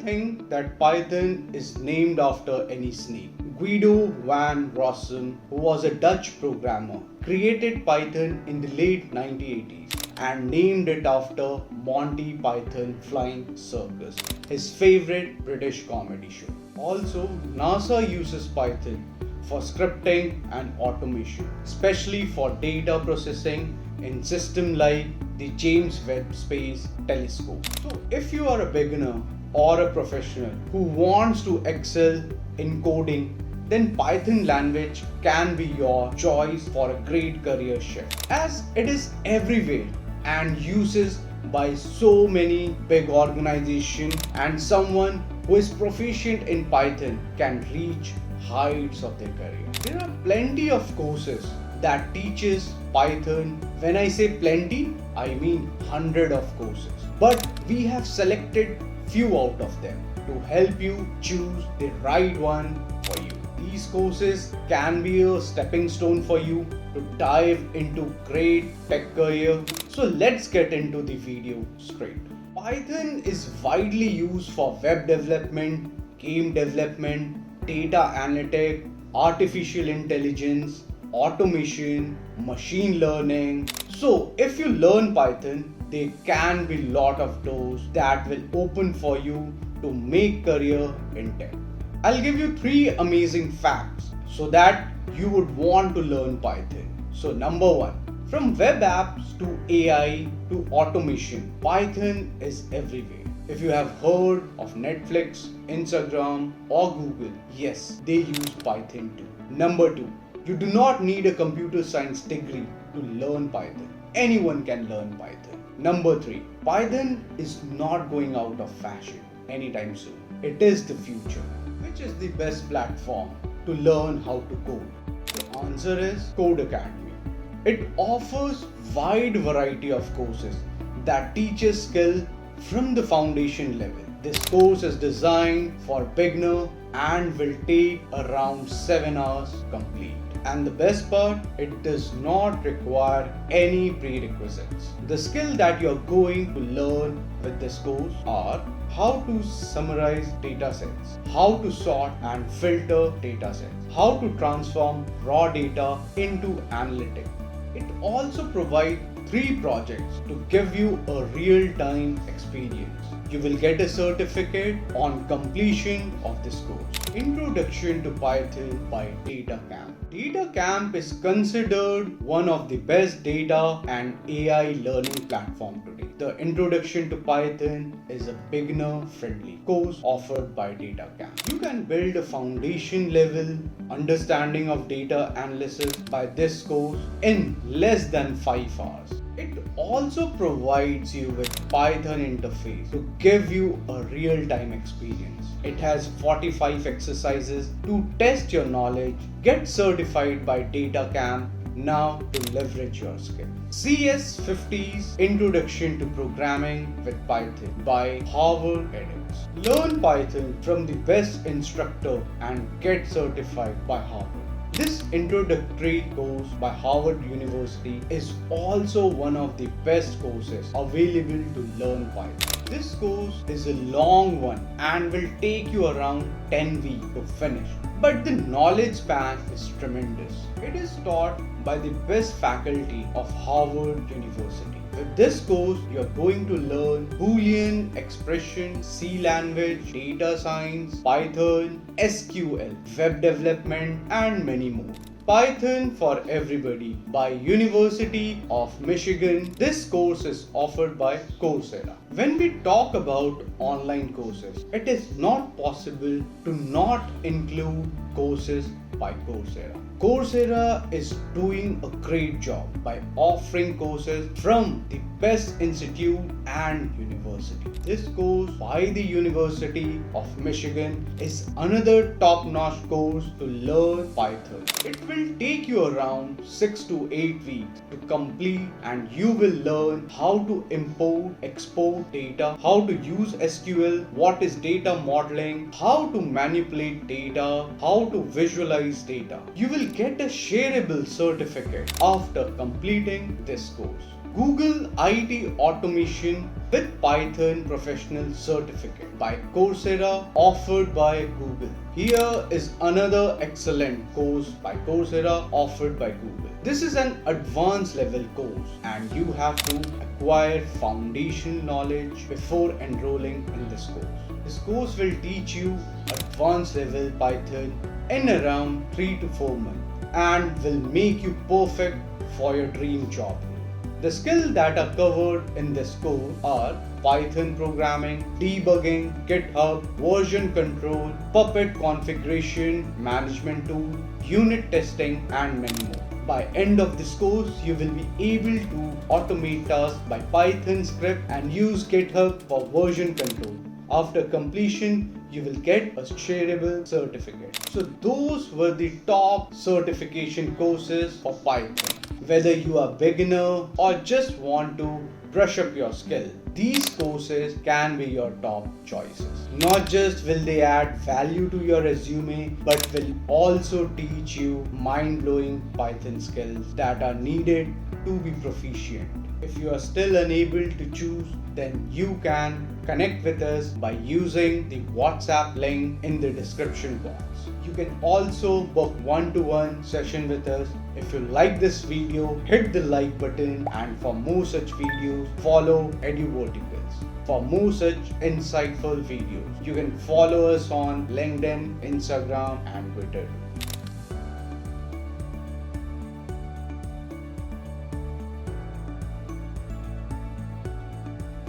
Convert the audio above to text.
think that Python is named after any snake. Guido van Rossum, who was a Dutch programmer, created Python in the late 1980s and named it after Monty Python Flying Circus, his favorite British comedy show. Also, NASA uses Python for scripting and automation, especially for data processing in systems like the James Webb Space Telescope. So, if you are a beginner or a professional who wants to excel in coding, then Python language can be your choice for a great career shift, as it is everywhere and uses by so many big organizations, and someone who is proficient in Python can reach heights of their career. There are plenty of courses that teaches Python. When I say plenty, I mean 100 of courses. But we have selected few out of them to help you choose the right one for you. These courses can be a stepping stone for you to dive into great tech career. So let's get into the video straight. Python is widely used for web development, game development, data analytics, artificial intelligence, automation, machine learning. So if you learn Python, there can be lot of doors that will open for you to make career in tech. I'll give you 3 amazing facts so that you would want to learn Python. So number 1, from web apps to AI to automation, Python is everywhere. If you have heard of Netflix, Instagram or Google, yes, they use Python too. Number 2, you do not need a computer science degree to learn Python. Anyone can learn Python. Number 3, Python is not going out of fashion anytime soon. It is the future. Which is the best platform to learn how to code? The answer is Codeacademy. It offers wide variety of courses that teaches skill from the foundation level. This course is designed for beginner and will take around 7 hours complete. And the best part, it does not require any prerequisites. The skill that you're going to learn with this course are how to summarize datasets, how to sort and filter datasets, how to transform raw data into analytics. It also provides 3 projects to give you a real-time experience. You will get a certificate on completion of this course. Introduction to Python by DataCamp. DataCamp is considered one of the best data and AI learning platform today. The Introduction to Python is a beginner-friendly course offered by DataCamp. You can build a foundation level understanding of data analysis by this course in less than 5 hours. It also provides you with Python interface to give you a real-time experience. It has 45 exercises to test your knowledge. Get certified by DataCamp now to leverage your skill. CS50's Introduction to Programming with Python by Harvard edX. Learn Python from the best instructor and get certified by Harvard. This introductory course by Harvard University is also one of the best courses available to learn Python. This course is a long one and will take you around 10 weeks to finish. But the knowledge span is tremendous. It is taught by the best faculty of Harvard University. With this course, you are going to learn Boolean expression, C language, data science, Python, SQL, web development, and many more. Python for Everybody by University of Michigan. This course is offered by Coursera. When we talk about online courses, it is not possible to not include courses by Coursera. Coursera is doing a great job by offering courses from the best institute and university. This course by the University of Michigan is another top-notch course to learn Python. It will take you around 6 to 8 weeks to complete, and you will learn how to import, export data, how to use SQL, what is data modeling, how to manipulate data, how to visualize data. You will get a shareable certificate after completing this course. Google IT Automation with Python Professional Certificate by Coursera, offered by Google. Here is another excellent course by Coursera offered by Google. This is an advanced level course and you have to acquire foundational knowledge before enrolling in this course. This course will teach you advanced level Python in around 3 to 4 months and will make you perfect for your dream job. The skills that are covered in this course are Python programming, debugging, GitHub, version control, Puppet configuration, management tool, unit testing, and many more. By end of this course, you will be able to automate tasks by Python script and use GitHub for version control. After completion, you will get a shareable certificate. So those were the top certification courses for Python. Whether you are beginner or just want to brush up your skill, these courses can be your top choices. Not just will they add value to your resume, but will also teach you mind-blowing Python skills that are needed to be proficient. If you are still unable to choose, then you can connect with us by using the WhatsApp link in the description box. You can also book one-to-one session with us. If you like this video, hit the like button, and for more such videos, follow EduVerticals. For more such insightful videos, you can follow us on LinkedIn, Instagram, and Twitter.